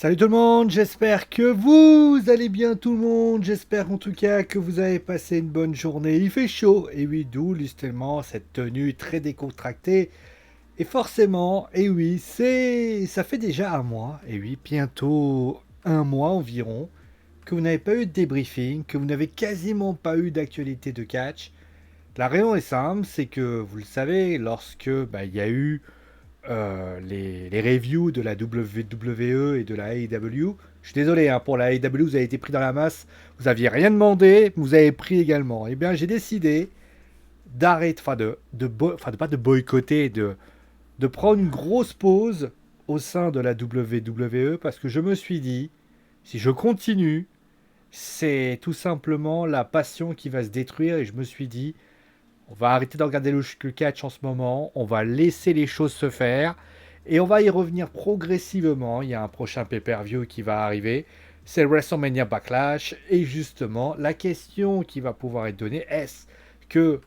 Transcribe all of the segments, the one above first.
Salut tout le monde, j'espère que vous allez bien tout le monde, j'espère en tout cas que vous avez passé une bonne journée. Il fait chaud, et oui, d'où justement cette tenue très décontractée. Et forcément, et oui, ça fait déjà un mois, et oui, bientôt un mois environ, que vous n'avez pas eu de débriefing, que vous n'avez quasiment pas eu d'actualité de catch. La raison est simple, c'est que vous le savez, lorsque il y a eu les reviews de la WWE et de la AEW. Je suis désolé hein, pour la AEW, vous avez été pris dans la masse, vous aviez rien demandé, vous avez pris également. Eh bien, j'ai décidé d'arrêter, enfin de pas de boycotter, de prendre une grosse pause au sein de la WWE parce que je me suis dit, si je continue, c'est tout simplement la passion qui va se détruire et je me suis dit, on va arrêter de regarder le catch en ce moment, on va laisser les choses se faire et on va y revenir progressivement. Il y a un prochain pay-per-view qui va arriver, c'est le WrestleMania Backlash et justement la question qui va pouvoir être donnée, que,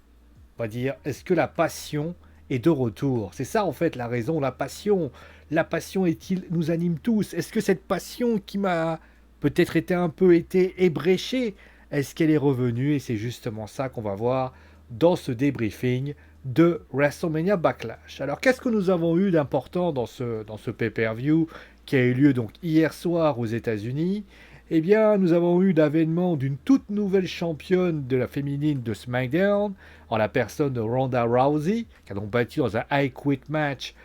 est-ce que la passion est de retour? C'est ça en fait la raison, la passion. La passion nous anime tous. Est-ce que cette passion qui m'a peut-être été ébréchée, est-ce qu'elle est revenue? Et c'est justement ça qu'on va voir dans ce débriefing de WrestleMania Backlash. Alors qu'est-ce que nous avons eu d'important dans ce pay-per-view qui a eu lieu donc hier soir aux États-Unis? Eh bien, nous avons eu l'avènement d'une toute nouvelle championne de la féminine de SmackDown, en la personne de Ronda Rousey, qui a donc battu dans un I Quit match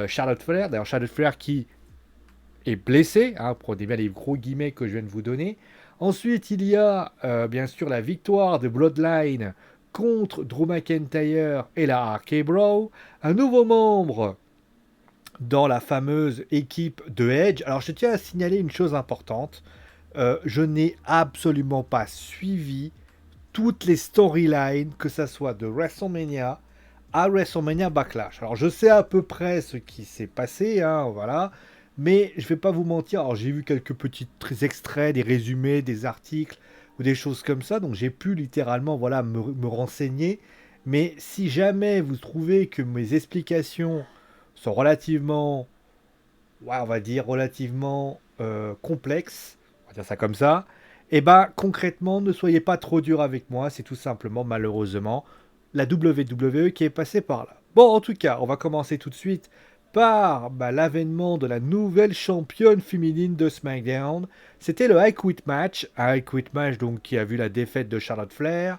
Charlotte Flair. D'ailleurs, Charlotte Flair qui est blessée, hein, pour bien les gros guillemets que je viens de vous donner. Ensuite, il y a bien sûr la victoire de Bloodline contre Drew McIntyre et la RK Bro. Un nouveau membre dans la fameuse équipe de Edge. Alors, je tiens à signaler une chose importante. Je n'ai absolument pas suivi toutes les storylines, que ça soit de WrestleMania à WrestleMania Backlash. Alors je sais à peu près ce qui s'est passé, hein, voilà, mais je vais pas vous mentir. Alors j'ai vu quelques petits extraits, des résumés, des articles ou des choses comme ça, donc j'ai pu littéralement voilà me renseigner. Mais si jamais vous trouvez que mes explications sont relativement, ouais, on va dire relativement complexes, on va dire ça comme ça, et ben concrètement, ne soyez pas trop dur avec moi, c'est tout simplement malheureusement la WWE qui est passée par là. Bon, en tout cas, on va commencer tout de suite par l'avènement de la nouvelle championne féminine de SmackDown. C'était le I Quit match, un I Quit match donc qui a vu la défaite de Charlotte Flair.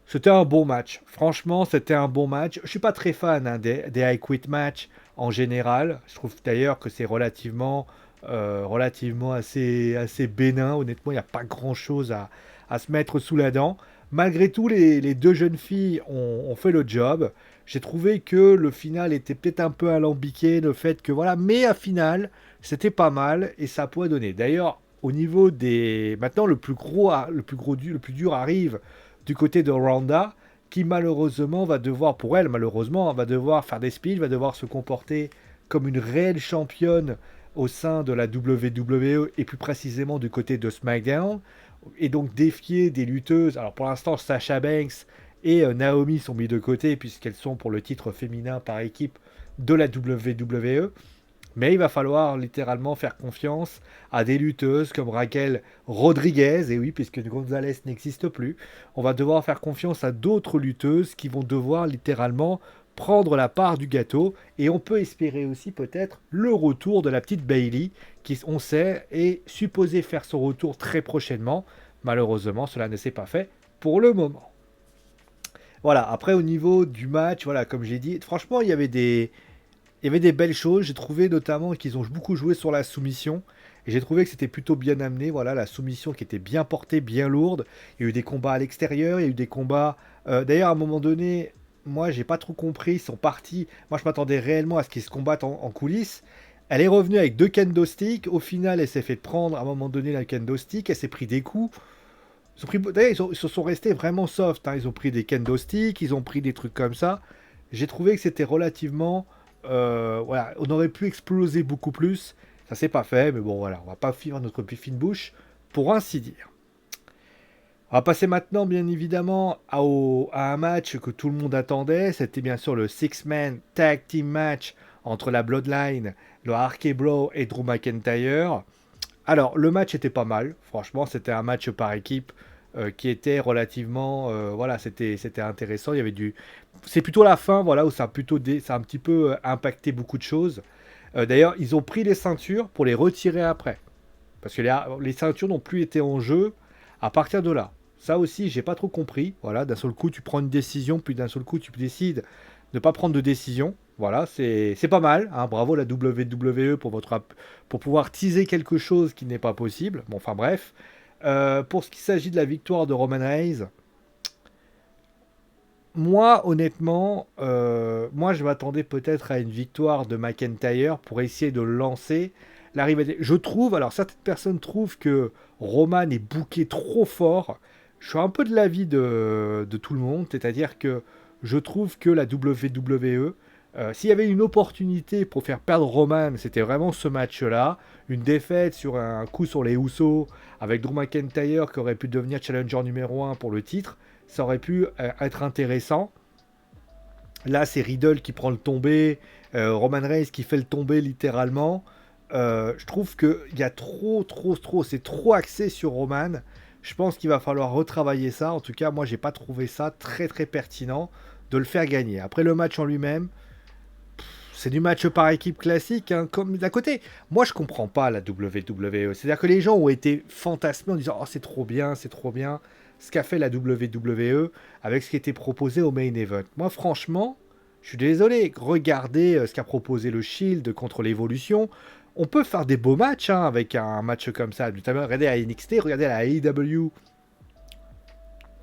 C'était un bon match. Franchement, c'était un bon match. Je suis pas très fan hein, des I Quit match en général. Je trouve d'ailleurs que c'est relativement assez bénin. Honnêtement, il n'y a pas grand-chose à se mettre sous la dent. Malgré tout, les deux jeunes filles ont fait le job. J'ai trouvé que le final était peut-être un peu alambiqué, le fait que voilà, mais à final, c'était pas mal et ça pourrait donner. D'ailleurs, au niveau des, maintenant le plus dur arrive du côté de Ronda, qui malheureusement va devoir, pour elle malheureusement, va devoir faire des speeches, va devoir se comporter comme une réelle championne au sein de la WWE et plus précisément du côté de SmackDown, et donc défier des lutteuses. Alors pour l'instant, Sasha Banks et Naomi sont mis de côté puisqu'elles sont pour le titre féminin par équipe de la WWE. Mais il va falloir littéralement faire confiance à des lutteuses comme Raquel Rodriguez, et oui, puisque Gonzalez n'existe plus, on va devoir faire confiance à d'autres lutteuses qui vont devoir littéralement prendre la part du gâteau, et on peut espérer aussi peut-être le retour de la petite Bailey, qui, on sait, est supposée faire son retour très prochainement. Malheureusement, cela ne s'est pas fait pour le moment. Voilà, après au niveau du match, voilà, comme j'ai dit, franchement, il y avait des belles choses. J'ai trouvé notamment qu'ils ont beaucoup joué sur la soumission. Et j'ai trouvé que c'était plutôt bien amené. Voilà, la soumission qui était bien portée, bien lourde. Il y a eu des combats à l'extérieur. Il y a eu des combats. D'ailleurs, à un moment donné, moi, j'ai pas trop compris. Ils sont partis. Moi, je m'attendais réellement à ce qu'ils se combattent en coulisses. Elle est revenue avec deux kendo sticks. Au final, elle s'est fait prendre à un moment donné la kendo stick. Elle s'est pris des coups. D'ailleurs, ils se sont restés vraiment soft, hein. Ils ont pris des kendo sticks. Ils ont pris des trucs comme ça. J'ai trouvé que c'était relativement voilà, on aurait pu exploser beaucoup plus. Ça s'est pas fait, mais bon, voilà, on va pas finir notre fine bouche, pour ainsi dire. On va passer maintenant, bien évidemment, à un match que tout le monde attendait. C'était bien sûr le Six-Man Tag Team Match entre la Bloodline, le RK Bro et Drew McIntyre. Alors, le match était pas mal. Franchement, c'était un match par équipe qui était relativement... voilà, c'était intéressant. Il y avait du... C'est plutôt la fin, voilà, où ça a un petit peu impacté beaucoup de choses. D'ailleurs, ils ont pris les ceintures pour les retirer après. Parce que les ceintures n'ont plus été en jeu à partir de là. Ça aussi, j'ai pas trop compris. Voilà, d'un seul coup, tu prends une décision, puis d'un seul coup, tu décides de ne pas prendre de décision. Voilà, c'est pas mal. Hein. Bravo la WWE pour pouvoir teaser quelque chose qui n'est pas possible. Bon, enfin bref. Pour ce qui s'agit de la victoire de Roman Reigns, moi, honnêtement, moi, je m'attendais peut-être à une victoire de McIntyre pour essayer de lancer la rivalité. Je trouve, alors certaines personnes trouvent que Roman est booké trop fort. Je suis un peu de l'avis de tout le monde, c'est-à-dire que je trouve que la WWE, s'il y avait une opportunité pour faire perdre Roman, c'était vraiment ce match-là. Une défaite sur un coup sur les Usos avec Drew McIntyre qui aurait pu devenir challenger numéro 1 pour le titre, ça aurait pu être intéressant. Là, c'est Riddle qui prend le tombé, Roman Reigns qui fait le tombé littéralement. Je trouve qu'il y a c'est trop axé sur Roman. Je pense qu'il va falloir retravailler ça. En tout cas, moi, j'ai pas trouvé ça très très pertinent de le faire gagner. Après le match en lui-même, c'est du match par équipe classique, hein, comme d'à côté. Moi, je comprends pas la WWE. C'est-à-dire que les gens ont été fantasmés en disant oh, c'est trop bien ce qu'a fait la WWE avec ce qui était proposé au main event. Moi, franchement, je suis désolé. Regardez ce qu'a proposé le Shield contre l'Evolution. On peut faire des beaux matchs hein, avec un match comme ça. Notamment, regardez à NXT, regardez à la AEW.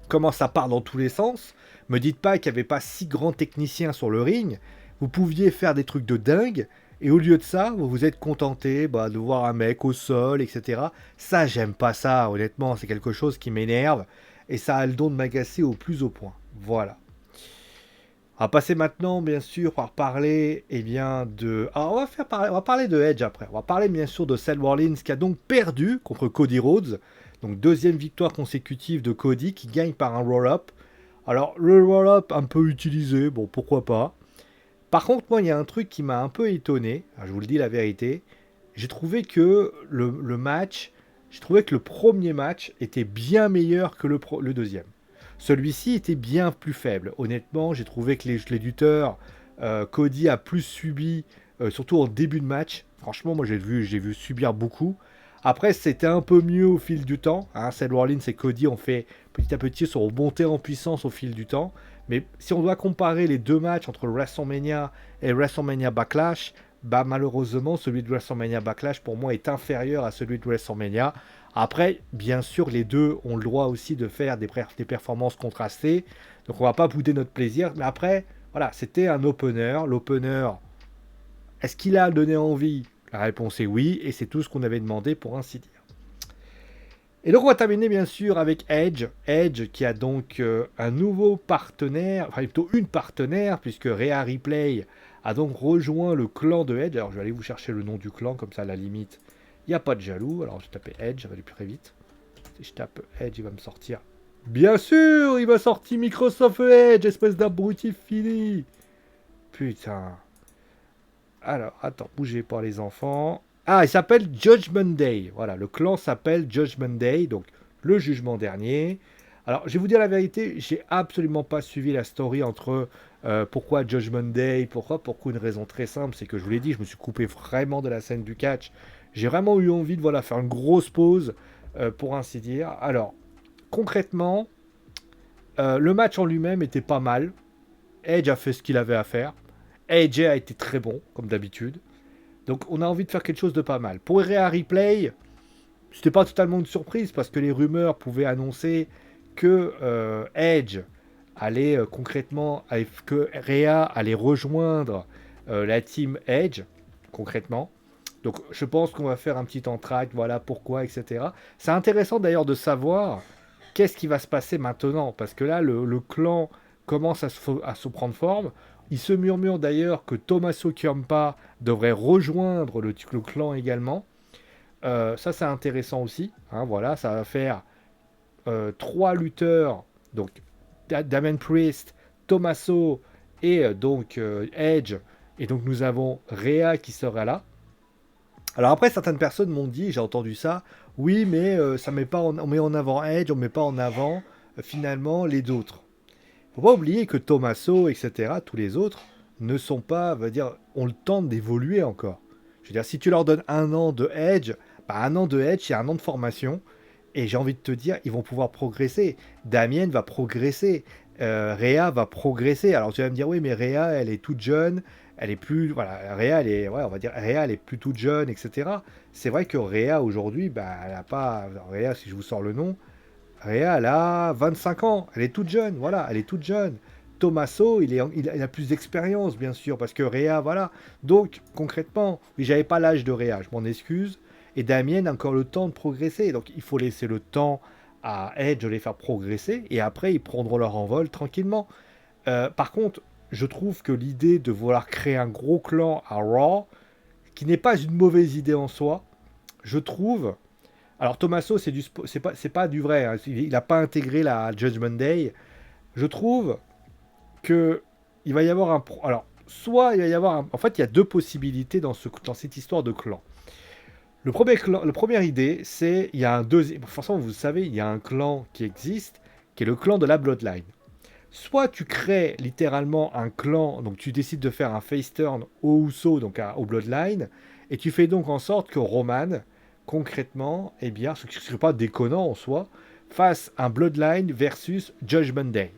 Comment ça part dans tous les sens. Me dites pas qu'il n'y avait pas 6 grands techniciens sur le ring. Vous pouviez faire des trucs de dingue. Et au lieu de ça, vous vous êtes contenté de voir un mec au sol, etc. Ça, j'aime pas ça, honnêtement. C'est quelque chose qui m'énerve. Et ça a le don de m'agacer au plus haut point. Voilà. On va passer maintenant, bien sûr, par parler, eh bien, de... Alors, on va parler de Edge après. On va parler, bien sûr, de Seth Rollins, qui a donc perdu contre Cody Rhodes. Donc, deuxième victoire consécutive de Cody, qui gagne par un roll-up. Alors, le roll-up, un peu utilisé, bon, pourquoi pas. Par contre, moi, il y a un truc qui m'a un peu étonné. Alors, je vous le dis la vérité. J'ai trouvé que le match... J'ai trouvé que le premier match était bien meilleur que le deuxième. Celui-ci était bien plus faible. Honnêtement, j'ai trouvé que les lutteurs, Cody a plus subi, surtout en début de match. Franchement, moi j'ai vu subir beaucoup. Après, c'était un peu mieux au fil du temps. Hein. Seth Rollins et Cody ont fait petit à petit sont montés en puissance au fil du temps. Mais si on doit comparer les deux matchs entre WrestleMania et WrestleMania Backlash, bah malheureusement celui de WrestleMania Backlash pour moi est inférieur à celui de WrestleMania. Après, bien sûr, les deux ont le droit aussi de faire des performances contrastées. Donc on va pas bouder notre plaisir. Mais après, voilà, c'était un opener. L'opener, est-ce qu'il a donné envie? La réponse est oui, et c'est tout ce qu'on avait demandé pour ainsi dire. Et donc on va terminer bien sûr avec Edge. Edge qui a donc un nouveau partenaire, enfin plutôt une partenaire, puisque Rhea Ripley a donc rejoint le clan de Edge. Alors je vais aller vous chercher le nom du clan, comme ça à la limite, il n'y a pas de jaloux. Alors je vais taper Edge, ça va aller plus très vite. Si je tape Edge, il va me sortir. Bien sûr, il va sortir Microsoft Edge, espèce d'abruti fini. Putain. Alors, attends, bougez pas les enfants. Ah, il s'appelle Judgment Day. Voilà, le clan s'appelle Judgment Day, donc le jugement dernier. Alors, je vais vous dire la vérité, j'ai absolument pas suivi la story entre pourquoi Judgment Day, pourquoi une raison très simple, c'est que je vous l'ai dit, je me suis coupé vraiment de la scène du catch. J'ai vraiment eu envie de voilà, faire une grosse pause, pour ainsi dire. Alors, concrètement, le match en lui-même était pas mal. Edge a fait ce qu'il avait à faire. AJ a été très bon, comme d'habitude. Donc on a envie de faire quelque chose de pas mal. Pour Rhea Ripley, c'était pas totalement une surprise parce que les rumeurs pouvaient annoncer que Edge allait concrètement, que Rhea allait rejoindre la team Edge, concrètement. Donc je pense qu'on va faire un petit entracte, voilà pourquoi, etc. C'est intéressant d'ailleurs de savoir qu'est-ce qui va se passer maintenant, parce que là le clan commence à se prendre forme. Il se murmure d'ailleurs que Tommaso Ciampa devrait rejoindre le clan également. Ça c'est intéressant aussi. Hein, voilà, ça va faire 3 lutteurs, donc Damien Priest, Tommaso et donc Edge, Et donc nous avons Rhea qui sera là. Alors après, certaines personnes m'ont dit, j'ai entendu ça, oui, mais ça met pas on met en avant Edge, on met pas en avant finalement les autres. Faut pas oublier que Tommaso, etc., tous les autres, ne sont pas, va dire, ont le temps d'évoluer encore. Je veux dire, si tu leur donnes un an de Edge, bah, un an de Edge, c'est un an de formation. Et j'ai envie de te dire, ils vont pouvoir progresser. Damien va progresser. Rhea va progresser. Alors tu vas me dire, oui, mais Rhea, elle est toute jeune. Elle est plus. Voilà, Rhea, elle est. Ouais, on va dire, Rhea, elle est plus toute jeune, etc. C'est vrai que Rhea, aujourd'hui, bah, elle a pas. Rhea, si je vous sors le nom, Rhea, elle a 25 ans. Elle est toute jeune. Voilà, elle est toute jeune. Tommaso, il a plus d'expérience, bien sûr, parce que Rhea, voilà. Donc, concrètement, oui, j'avais pas l'âge de Rhea, je m'en excuse. Et Damien a encore le temps de progresser. Donc, il faut laisser le temps à Edge de les faire progresser. Et après, ils prendront leur envol tranquillement. Par contre, je trouve que l'idée de vouloir créer un gros clan à Raw, qui n'est pas une mauvaise idée en soi, je trouve. Alors Tommaso, c'est pas du vrai. Hein. Il n'a pas intégré la Judgment Day. Je trouve que il va y avoir un. Alors, soit il va y avoir. En fait, il y a deux possibilités dans cette histoire de clan. La première idée, c'est il y a un deuxième. Forcément, vous savez, il y a un clan qui existe, qui est le clan de la Bloodline. Soit tu crées littéralement un clan, donc tu décides de faire un face turn au Uso, donc au Bloodline, et tu fais donc en sorte que Roman, concrètement, eh bien, ce qui ne serait pas déconnant en soi, fasse un Bloodline versus Judgment Day.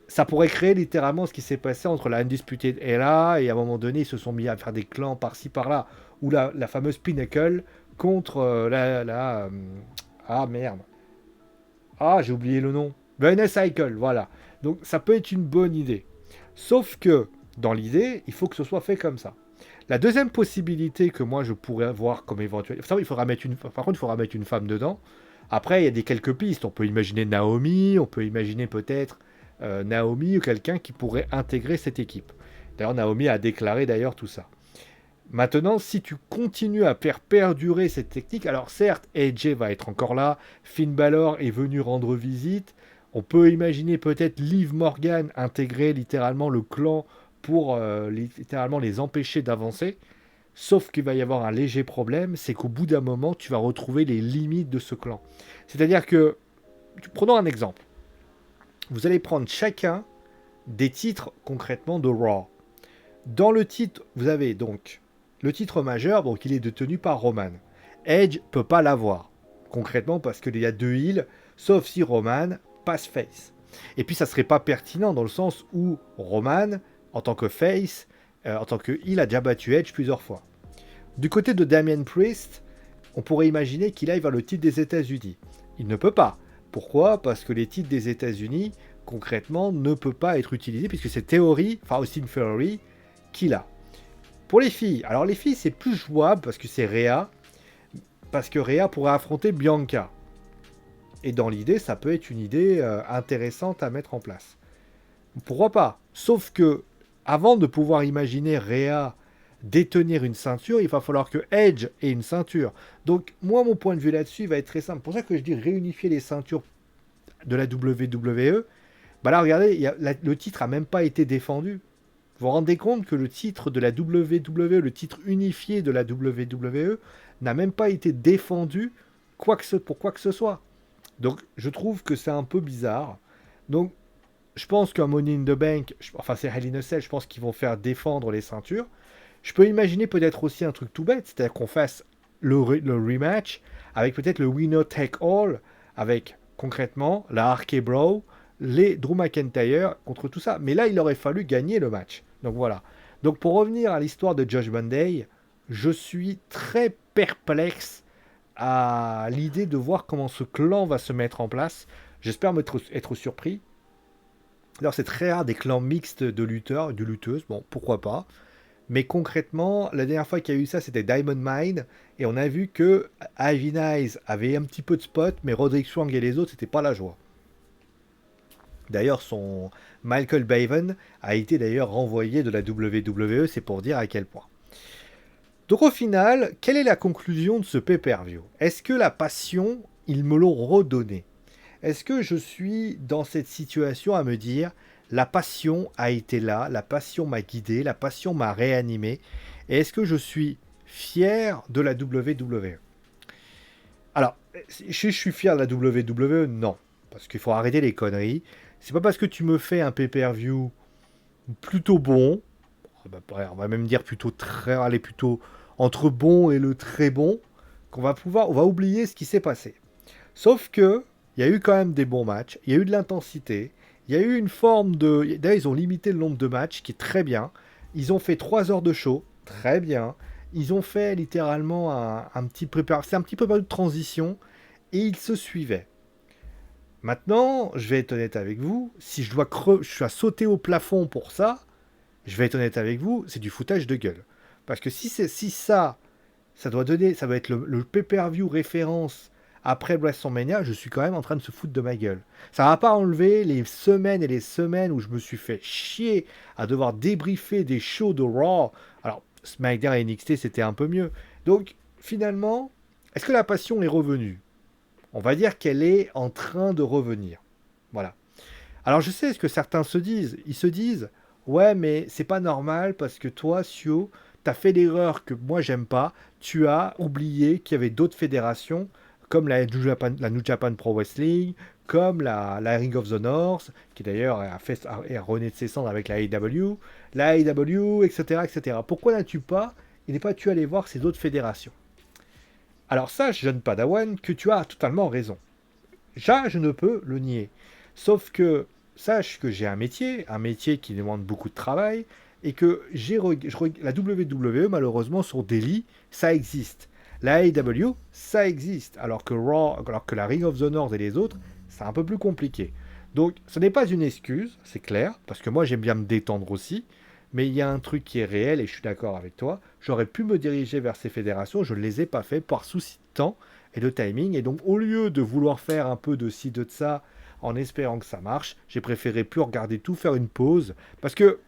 Ça pourrait créer littéralement ce qui s'est passé entre la Undisputed Era et à un moment donné ils se sont mis à faire des clans par-ci par-là, ou la fameuse Pinnacle contre ah merde, ah j'ai oublié le nom, Venus Cycle, voilà. Donc ça peut être une bonne idée, sauf que dans l'idée il faut que ce soit fait comme ça. La deuxième possibilité que moi je pourrais voir comme éventuelle, il faudra mettre une, par contre il faudra mettre une femme dedans. Après il y a des quelques pistes, on peut imaginer Naomi, on peut imaginer peut-être Naomi ou quelqu'un qui pourrait intégrer cette équipe. D'ailleurs, Naomi a déclaré d'ailleurs tout ça. Maintenant, si tu continues à faire perdurer cette technique, alors certes, AJ va être encore là, Finn Balor est venu rendre visite, on peut imaginer peut-être Liv Morgan intégrer littéralement le clan pour littéralement les empêcher d'avancer, sauf qu'il va y avoir un léger problème, c'est qu'au bout d'un moment, tu vas retrouver les limites de ce clan. C'est-à-dire que, prenons un exemple, vous allez prendre chacun des titres concrètement de Raw. Dans le titre, vous avez donc le titre majeur, donc il est détenu par Roman. Edge peut pas l'avoir, concrètement parce qu'il y a deux heals, sauf si Roman passe face. Et puis ça serait pas pertinent dans le sens où Roman, en tant que face, en tant que heal, a déjà battu Edge plusieurs fois. Du côté de Damian Priest, on pourrait imaginer qu'il aille vers le titre des États-Unis. Il ne peut pas. Pourquoi? Parce que les titres des États-Unis, concrètement, ne peuvent pas être utilisés puisque c'est Theory, enfin Austin Theory, qui l'a. Pour les filles, alors les filles c'est plus jouable parce que c'est Rhea, parce que Rhea pourrait affronter Bianca. Et dans l'idée, ça peut être une idée intéressante à mettre en place. Pourquoi pas? Sauf que, avant de pouvoir imaginer Rhea détenir une ceinture, il va falloir que Edge ait une ceinture. Donc, moi, mon point de vue là-dessus va être très simple. C'est pour ça que je dis réunifier les ceintures de la WWE. Bah là, regardez, le titre a même pas été défendu. Vous vous rendez compte que le titre de la WWE, le titre unifié de la WWE, n'a même pas été défendu pour quoi que ce soit. Donc, je trouve que c'est un peu bizarre. Donc, je pense qu'un Money in the Bank, enfin c'est Hell in a Cell, je pense qu'ils vont faire défendre les ceintures. Je peux imaginer peut-être aussi un truc tout bête, c'est-à-dire qu'on fasse le rematch avec peut-être le winner take all, avec concrètement la RK Bro, les Drew McIntyre contre tout ça. Mais là, il aurait fallu gagner le match. Donc voilà. Donc pour revenir à l'histoire de Judgment Day, je suis très perplexe à l'idée de voir comment ce clan va se mettre en place. J'espère être surpris. Alors c'est très rare des clans mixtes de lutteurs et de lutteuses, bon pourquoi pas. Mais concrètement, la dernière fois qu'il y a eu ça, c'était Diamond Mine, et on a vu que Ivy Nice avait un petit peu de spot, mais Roderick Strong et les autres, c'était pas la joie. D'ailleurs, son Michael Baven a été d'ailleurs renvoyé de la WWE, c'est pour dire à quel point. Donc au final, quelle est la conclusion de ce pay-per-view? Est-ce que la passion, ils me l'ont redonné? Est-ce que je suis dans cette situation à me dire, la passion a été là, la passion m'a guidé, la passion m'a réanimé. Et est-ce que je suis fier de la WWE? Alors, je suis fier de la WWE? Non. Parce qu'il faut arrêter les conneries. C'est pas parce que tu me fais un pay-per-view plutôt bon, on va même dire plutôt très, aller plutôt entre bon et le très bon, on va oublier ce qui s'est passé. Sauf que, il y a eu quand même des bons matchs, il y a eu de l'intensité, il y a eu une forme de... D'ailleurs, ils ont limité le nombre de matchs, qui est très bien. Ils ont fait 3 heures de show, très bien. Ils ont fait littéralement un petit préparatif, c'est un petit peu de transition, et ils se suivaient. Maintenant, je vais être honnête avec vous, si je dois sauter au plafond pour ça, je vais être honnête avec vous, c'est du foutage de gueule. Parce que si ça, ça doit être le pay-per-view référence après WrestleMania, je suis quand même en train de se foutre de ma gueule. Ça va pas enlever les semaines et les semaines où je me suis fait chier à devoir débriefer des shows de Raw. Alors, SmackDown et NXT, c'était un peu mieux. Donc, finalement, est-ce que la passion est revenue? On va dire qu'elle est en train de revenir. Voilà. Alors, je sais ce que certains se disent. Ils se disent, ouais, mais c'est pas normal parce que toi, Sio, t'as fait l'erreur que moi j'aime pas. Tu as oublié qu'il y avait d'autres fédérations comme la New Japan Pro Wrestling, comme la Ring of the North, qui d'ailleurs a rené de ses cendres avec la AEW, etc., etc. Pourquoi n'as-tu pas, il n'est pas tu allé voir ces autres fédérations? Alors sache, jeune Padawan, que tu as totalement raison. Je ne peux le nier. Sauf que sache que j'ai un métier qui demande beaucoup de travail, et que la WWE, malheureusement, sur Daily, ça existe. La AEW, ça existe. Alors que Raw, alors que la Ring of the North et les autres, c'est un peu plus compliqué. Donc, ce n'est pas une excuse, c'est clair, parce que moi, j'aime bien me détendre aussi. Mais il y a un truc qui est réel, et je suis d'accord avec toi. J'aurais pu me diriger vers ces fédérations, je ne les ai pas fait par souci de temps et de timing. Et donc, au lieu de vouloir faire un peu de ci, de ça, en espérant que ça marche, j'ai préféré plus regarder tout, faire une pause. Parce que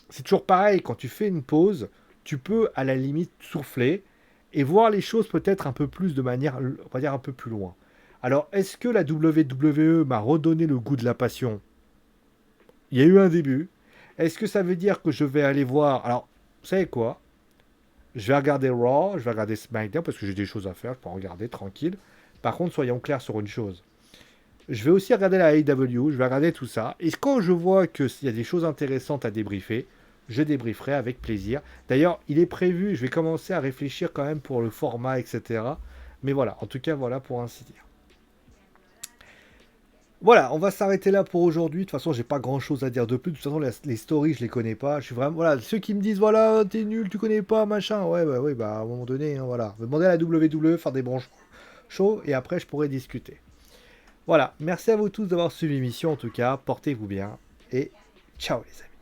c'est toujours pareil, quand tu fais une pause, tu peux à la limite souffler et voir les choses peut-être un peu plus de manière, on va dire un peu plus loin. Alors, est-ce que la WWE m'a redonné le goût de la passion? Il y a eu un début. Est-ce que ça veut dire que je vais aller voir... Alors, vous savez quoi? Je vais regarder Raw, je vais regarder SmackDown parce que j'ai des choses à faire, je peux en regarder tranquille. Par contre, soyons clairs sur une chose. Je vais aussi regarder la AEW, je vais regarder tout ça. Et quand je vois qu'il y a des choses intéressantes à débriefer, je débrieferai avec plaisir. D'ailleurs, il est prévu, je vais commencer à réfléchir quand même pour le format, etc. Mais voilà, en tout cas, voilà pour ainsi dire. Voilà, on va s'arrêter là pour aujourd'hui. De toute façon, j'ai pas grand chose à dire de plus. De toute façon, les stories, je les connais pas. Je suis vraiment. Voilà, ceux qui me disent, voilà, t'es nul, tu connais pas, machin. Ouais, bah, oui, bah, à un moment donné, hein, voilà. Demander à la WWE, faire des bons shows, et après, je pourrais discuter. Voilà, merci à vous tous d'avoir suivi l'émission en tout cas. Portez-vous bien, et ciao les amis.